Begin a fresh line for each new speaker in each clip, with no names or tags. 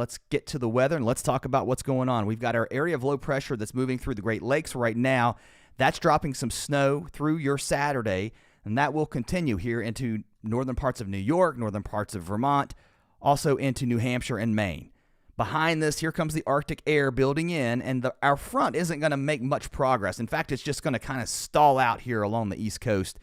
Let's get to the weather and let's talk about what's going on. We've got our area of low pressure that's moving through the Great Lakes right now. That's dropping some snow through your Saturday, and that will continue here into northern parts of New York, northern parts of Vermont, also into New Hampshire and Maine. Behind this, here comes the Arctic air building in, and our front isn't going to make much progress. In fact, it's just going to kind of stall out here along the East Coast,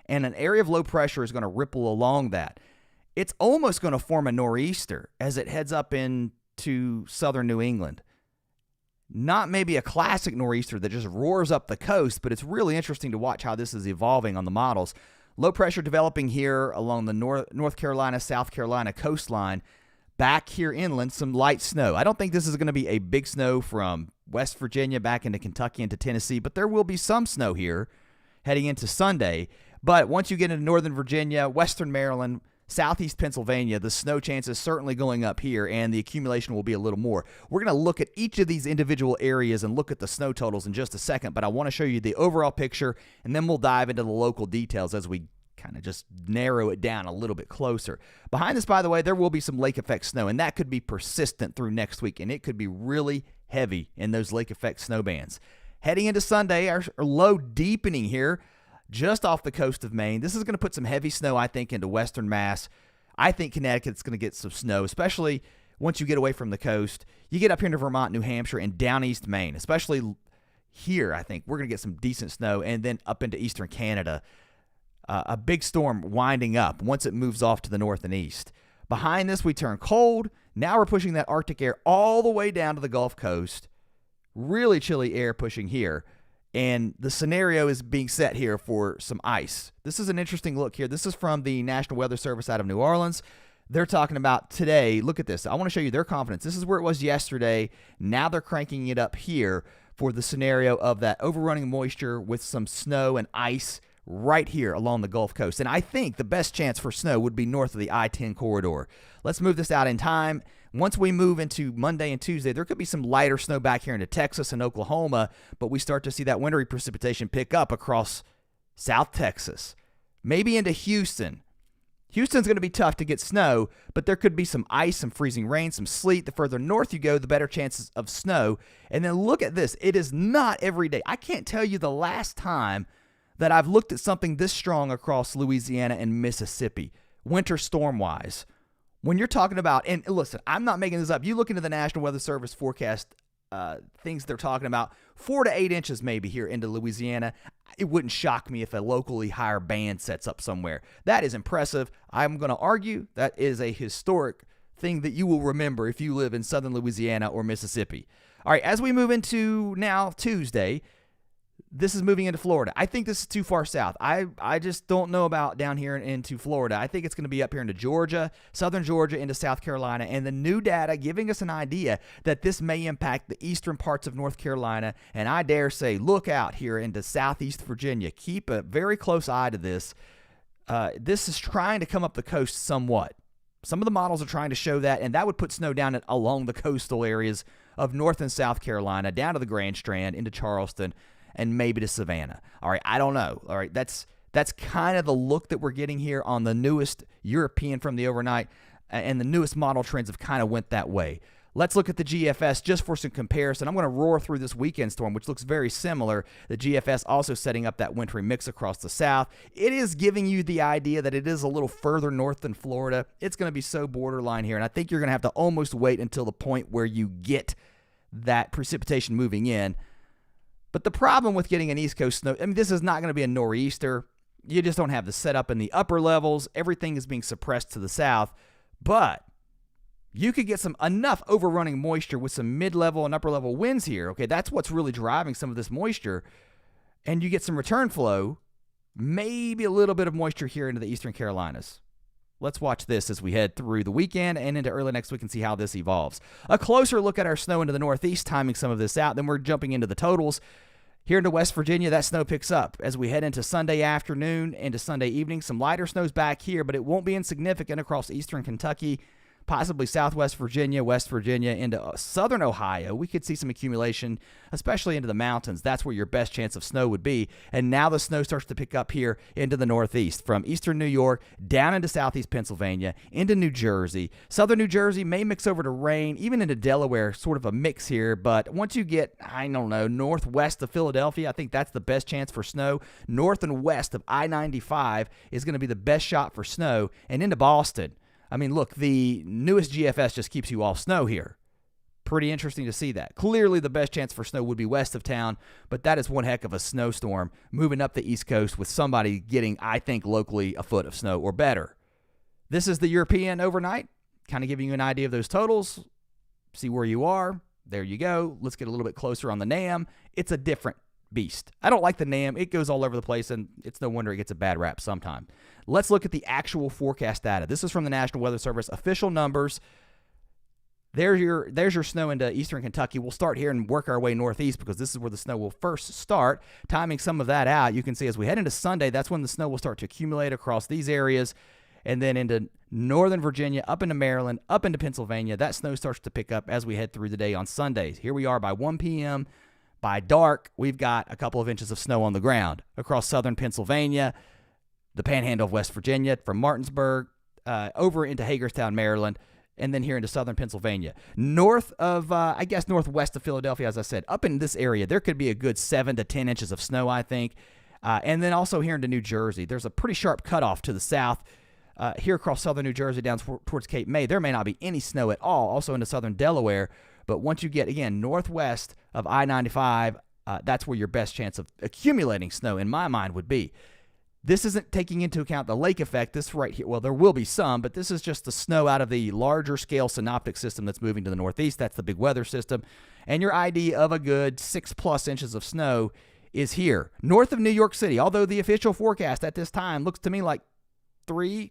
and an area of low pressure is going to ripple along that. It's almost going to form a nor'easter as it heads up into southern New England. Not maybe a classic nor'easter that just roars up the coast, but it's really interesting to watch how this is evolving on the models. Low pressure developing here along the North Carolina, South Carolina coastline. Back here inland, some light snow. I don't think this is going to be a big snow from West Virginia back into Kentucky into Tennessee, but there will be some snow here heading into Sunday. But once you get into northern Virginia, western Maryland, southeast Pennsylvania, the snow chance is certainly going up here, and the accumulation will be a little more. We're going to look at each of these individual areas and look at the snow totals in just a second, but I want to show you the overall picture, and then we'll dive into the local details as we kind of just narrow it down a little bit closer. Behind this, by the way, there will be some lake effect snow, and that could be persistent through next week, and it could be really heavy in those lake effect snow bands. Heading into Sunday, our low deepening here, just off the coast of Maine. This is going to put some heavy snow, I think, into western Mass. I think Connecticut's going to get some snow, especially once you get away from the coast. You get up here into Vermont, New Hampshire, and down east Maine, especially here, I think. We're going to get some decent snow, and then up into eastern Canada. A big storm winding up once it moves off to the north and east. Behind this, we turn cold. Now we're pushing that Arctic air all the way down to the Gulf Coast. Really chilly air pushing here. And the scenario is being set here for some ice. This is an interesting look here. This is from the National Weather Service out of New Orleans. They're talking about today. Look at this. I want to show you their confidence. This is where it was yesterday. Now they're cranking it up here for the scenario of that overrunning moisture with some snow and ice right here along the Gulf Coast. And I think the best chance for snow would be north of the I-10 corridor. Let's move this out in time. Once we move into Monday and Tuesday, there could be some lighter snow back here into Texas and Oklahoma, but we start to see that wintry precipitation pick up across South Texas, maybe into Houston. Houston's going to be tough to get snow, but there could be some ice, some freezing rain, some sleet. The further north you go, the better chances of snow. And then look at this. It is not every day. I can't tell you the last time that I've looked at something this strong across Louisiana and Mississippi, winter storm-wise. When you're talking about, and listen, I'm not making this up. You look into the National Weather Service forecast, things they're talking about, 4 to 8 inches maybe here into Louisiana. It wouldn't shock me if a locally higher band sets up somewhere. That is impressive. I'm going to argue that is a historic thing that you will remember if you live in southern Louisiana or Mississippi. All right, as we move into now Tuesday, this is moving into Florida. I think this is too far south. I just don't know about down here into Florida. I think it's going to be up here into Georgia, southern Georgia, into South Carolina, and the new data giving us an idea that this may impact the eastern parts of North Carolina, and I dare say look out here into southeast Virginia. Keep a very close eye to this. This is trying to come up the coast somewhat. Some of the models are trying to show that, and that would put snow down along the coastal areas of North and South Carolina, down to the Grand Strand, into Charleston, and maybe to Savannah. All right, I don't know. All right, that's kind of the look that we're getting here on the newest European from the overnight, and the newest model trends have kind of went that way. Let's look at the GFS just for some comparison. I'm going to roar through this weekend storm, which looks very similar. The GFS also setting up that wintry mix across the south. It is giving you the idea that it is a little further north than Florida. It's going to be so borderline here, and I think you're going to have to almost wait until the point where you get that precipitation moving in. But the problem with getting an East Coast snow, I mean, this is not going to be a nor'easter. You just don't have the setup in the upper levels. Everything is being suppressed to the south. But you could get enough overrunning moisture with some mid-level and upper-level winds here. Okay, that's what's really driving some of this moisture. And you get some return flow, maybe a little bit of moisture here into the eastern Carolinas. Let's watch this as we head through the weekend and into early next week and see how this evolves. A closer look at our snow into the northeast, timing some of this out. Then we're jumping into the totals. Here into West Virginia, that snow picks up as we head into Sunday afternoon into Sunday evening. Some lighter snows back here, but it won't be insignificant across eastern Kentucky, possibly southwest Virginia, West Virginia, into southern Ohio. We could see some accumulation, especially into the mountains. That's where your best chance of snow would be. And now the snow starts to pick up here into the northeast, from eastern New York down into southeast Pennsylvania, into New Jersey. Southern New Jersey may mix over to rain, even into Delaware, sort of a mix here. But once you get, I don't know, northwest of Philadelphia, I think that's the best chance for snow. North and west of I-95 is going to be the best shot for snow. And into Boston. I mean, look, the newest GFS just keeps you off snow here. Pretty interesting to see that. Clearly, the best chance for snow would be west of town, but that is one heck of a snowstorm moving up the East Coast with somebody getting, I think, locally a foot of snow or better. This is the European overnight, kind of giving you an idea of those totals. See where you are. There you go. Let's get a little bit closer on the NAM. It's a different beast. I don't like the NAM. It goes all over the place, and it's no wonder it gets a bad rap sometime. Let's look at the actual forecast data. This is from the National Weather Service official numbers. There's your snow into eastern Kentucky. We'll start here and work our way northeast because this is where the snow will first start. Timing some of that out, you can see as we head into Sunday, that's when the snow will start to accumulate across these areas, and then into northern Virginia, up into Maryland, up into Pennsylvania. That snow starts to pick up as we head through the day on Sundays. Here we are by 1 p.m. By dark, we've got a couple of inches of snow on the ground across southern Pennsylvania, the panhandle of West Virginia, from Martinsburg over into Hagerstown, Maryland, and then here into southern Pennsylvania. North of, northwest of Philadelphia, as I said, up in this area, there could be a good 7 to 10 inches of snow, I think. And then also here into New Jersey, there's a pretty sharp cutoff to the south. Here across southern New Jersey down towards Cape May, there may not be any snow at all, also into southern Delaware. But once you get, again, northwest of I-95, that's where your best chance of accumulating snow, in my mind, would be. This isn't taking into account the lake effect. This right here, well, there will be some, but this is just the snow out of the larger scale synoptic system that's moving to the northeast. That's the big weather system. And your idea of a good 6+ inches of snow is here. North of New York City, although the official forecast at this time looks to me like 3-4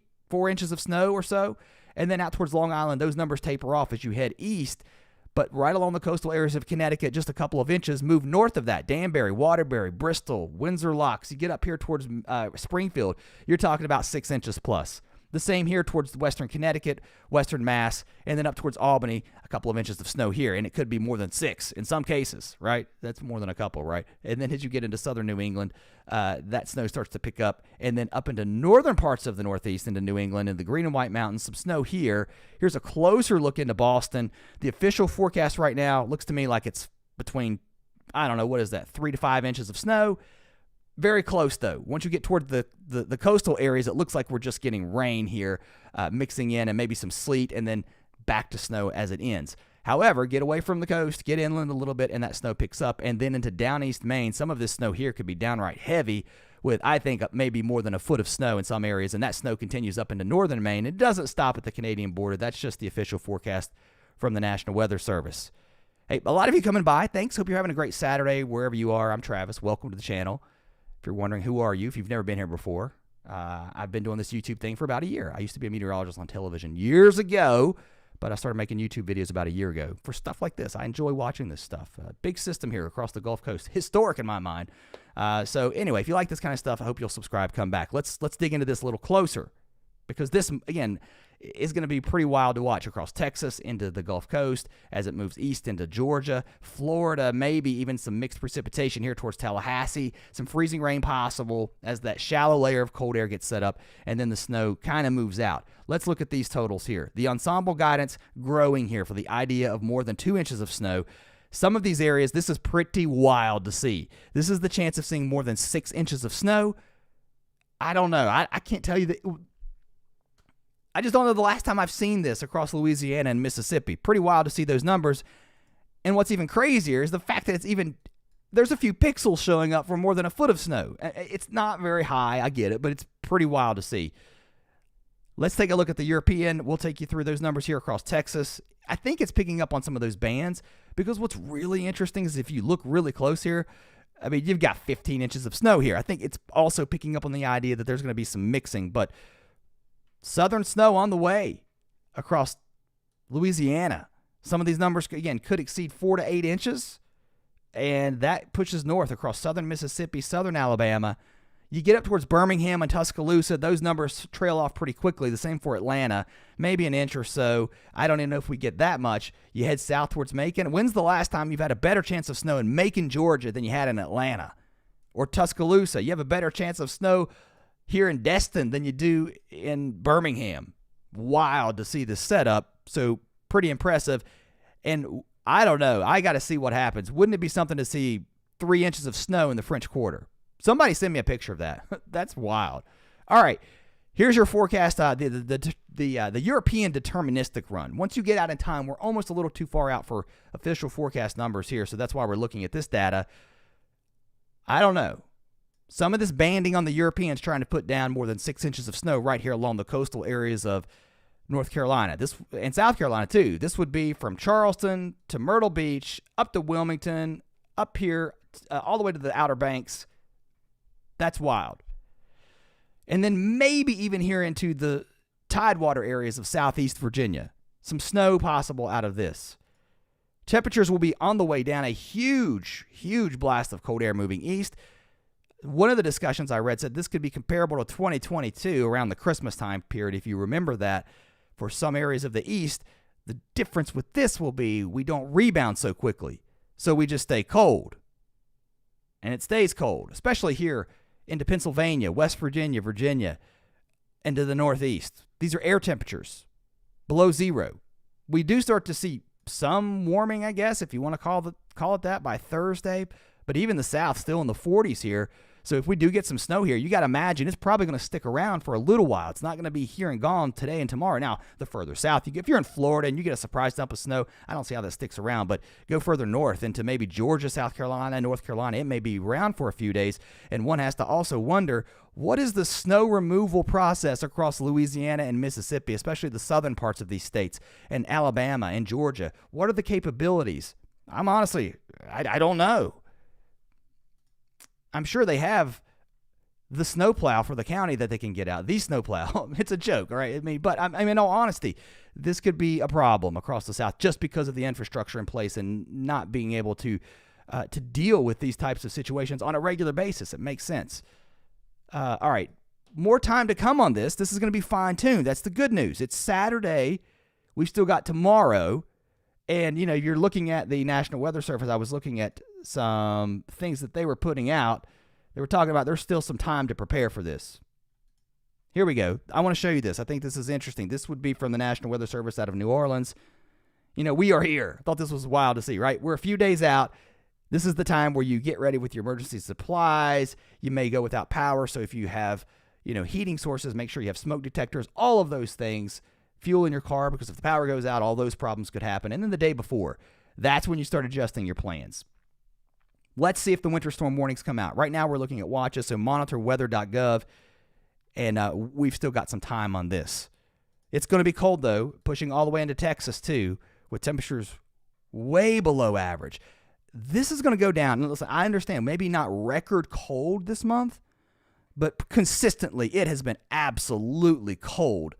inches of snow or so. And then out towards Long Island, those numbers taper off as you head east. But right along the coastal areas of Connecticut, just a couple of inches. Move north of that, Danbury, Waterbury, Bristol, Windsor Locks. You get up here towards Springfield, you're talking about 6 inches plus. The same here towards western Connecticut, western Mass, and then up towards Albany, a couple of inches of snow here. And it could be more than 6 in some cases, right? That's more than a couple, right? And then as you get into southern New England, that snow starts to pick up. And then up into northern parts of the Northeast, into New England, and the Green and White Mountains, some snow here. Here's a closer look into Boston. The official forecast right now looks to me like it's between, I don't know, what is that, 3 to 5 inches of snow. Very close, though. Once you get toward the coastal areas, it looks like we're just getting rain here, mixing in, and maybe some sleet, and then back to snow as it ends. However, get away from the coast, get inland a little bit, and that snow picks up. And then into down east Maine, some of this snow here could be downright heavy with, I think, maybe more than a foot of snow in some areas. And that snow continues up into northern Maine. It doesn't stop at the Canadian border. That's just the official forecast from the National Weather Service. Hey, a lot of you coming by. Thanks. Hope you're having a great Saturday wherever you are. I'm Travis. Welcome to the channel. If you're wondering, who are you? If you've never been here before, I've been doing this YouTube thing for about a year. I used to be a meteorologist on television years ago, but I started making YouTube videos about a year ago for stuff like this. I enjoy watching this stuff. Big system here across the Gulf Coast. Historic in my mind. So anyway, if you like this kind of stuff, I hope you'll subscribe, come back. Let's dig into this a little closer, because this, again, is going to be pretty wild to watch across Texas into the Gulf Coast as it moves east into Georgia, Florida, maybe even some mixed precipitation here towards Tallahassee, some freezing rain possible as that shallow layer of cold air gets set up, and then the snow kind of moves out. Let's look at these totals here. The ensemble guidance growing here for the idea of more than 2 inches of snow. Some of these areas, this is pretty wild to see. This is the chance of seeing more than 6 inches of snow. I don't know. I can't tell you that. I just don't know the last time I've seen this across Louisiana and Mississippi. Pretty wild to see those numbers. And what's even crazier is the fact that there's a few pixels showing up for more than a foot of snow. It's not very high, I get it, but it's pretty wild to see. Let's take a look at the European. We'll take you through those numbers here across Texas. I think it's picking up on some of those bands, because what's really interesting is if you look really close here, I mean, you've got 15 inches of snow here. I think it's also picking up on the idea that there's going to be some mixing, but southern snow on the way across Louisiana. Some of these numbers, again, could exceed 4 to 8 inches, and that pushes north across southern Mississippi, southern Alabama. You get up towards Birmingham and Tuscaloosa, those numbers trail off pretty quickly. The same for Atlanta, maybe an inch or so. I don't even know if we get that much. You head south towards Macon. When's the last time you've had a better chance of snow in Macon, Georgia than you had in Atlanta? Or Tuscaloosa. You have a better chance of snow here in Destin than you do in Birmingham. Wild to see this setup. So pretty impressive. And I don't know. I got to see what happens. Wouldn't it be something to see 3 inches of snow in the French Quarter? Somebody send me a picture of that. That's wild. All right, here's your forecast. The European deterministic run. Once you get out in time, we're almost a little too far out for official forecast numbers here, so that's why we're looking at this data. I don't know. Some of this banding on the Europeans trying to put down more than 6 inches of snow right here along the coastal areas of North Carolina, this and South Carolina too. This would be from Charleston to Myrtle Beach, up to Wilmington, up here, all the way to the Outer Banks. That's wild. And then maybe even here into the tidewater areas of southeast Virginia. Some snow possible out of this. Temperatures will be on the way down. A huge, huge blast of cold air moving east. One of the discussions I read said this could be comparable to 2022 around the Christmas time period. If you remember that, for some areas of the east, the difference with this will be we don't rebound so quickly. So we just stay cold. And it stays cold, especially here into Pennsylvania, West Virginia, Virginia, and to the northeast. These are air temperatures below zero. We do start to see some warming, I guess, if you want to call it that, by Thursday. But even the south still in the 40s here. So if we do get some snow here, you got to imagine it's probably going to stick around for a little while. It's not going to be here and gone today and tomorrow. Now, the further south, if you're in Florida and you get a surprise dump of snow, I don't see how that sticks around. But go further north into maybe Georgia, South Carolina, North Carolina, it may be around for a few days. And one has to also wonder, what is the snow removal process across Louisiana and Mississippi, especially the southern parts of these states, and Alabama and Georgia? What are the capabilities? I'm honestly, I don't know. I'm sure they have the snowplow for the county that they can get out. The snowplow. It's a joke, all right? But in all honesty, this could be a problem across the South just because of the infrastructure in place and not being able to deal with these types of situations on a regular basis. It makes sense. All right, more time to come on this. This is going to be fine-tuned. That's the good news. It's Saturday. We've still got tomorrow. And, you're looking at the National Weather Service. I was looking at some things that they were putting out. They were talking about there's still some time to prepare for this. Here we go. I want to show you this. I think this is interesting. This would be from the National Weather Service out of New Orleans. We are here. I thought this was wild to see, right? We're a few days out. This is the time where you get ready with your emergency supplies. You may go without power. So if you have, heating sources, make sure you have smoke detectors, all of those things. Fuel in your car, because if the power goes out, all those problems could happen. And then the day before, that's when you start adjusting your plans. Let's see if the winter storm warnings come out. Right now, we're looking at watches, so monitor weather.gov, and we've still got some time on this. It's going to be cold, though, pushing all the way into Texas, too, with temperatures way below average. This is going to go down. And listen, I understand, maybe not record cold this month, but consistently, it has been absolutely cold.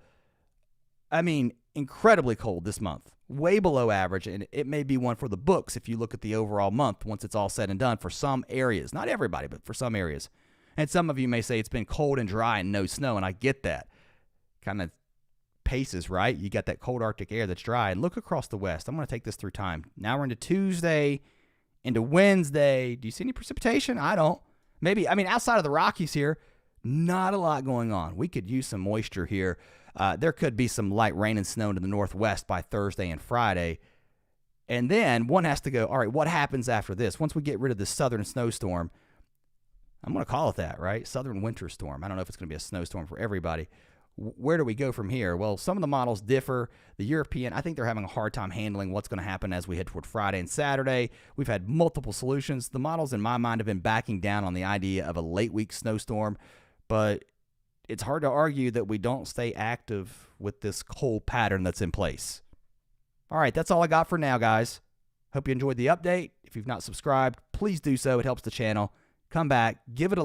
Incredibly cold this month, way below average, and it may be one for the books if you look at the overall month once it's all said and done for some areas. Not everybody, but for some areas. And some of you may say it's been cold and dry and no snow, and I get that. Kind of paces, right? You got that cold Arctic air that's dry. And look across the west. I'm going to take this through time. Now we're into Tuesday, into Wednesday. Do you see any precipitation? I don't. Maybe, outside of the Rockies here, not a lot going on. We could use some moisture here. There could be some light rain and snow to the northwest by Thursday and Friday. And then one has to go, all right, what happens after this? Once we get rid of this southern snowstorm, I'm going to call it that, right? Southern winter storm. I don't know if it's going to be a snowstorm for everybody. Where do we go from here? Well, some of the models differ. The European, I think they're having a hard time handling what's going to happen as we head toward Friday and Saturday. We've had multiple solutions. The models, in my mind, have been backing down on the idea of a late week snowstorm, but it's hard to argue that we don't stay active with this cold pattern that's in place. All right, that's all I got for now, guys. Hope you enjoyed the update. If you've not subscribed, please do so. It helps the channel. Come back, give it a like.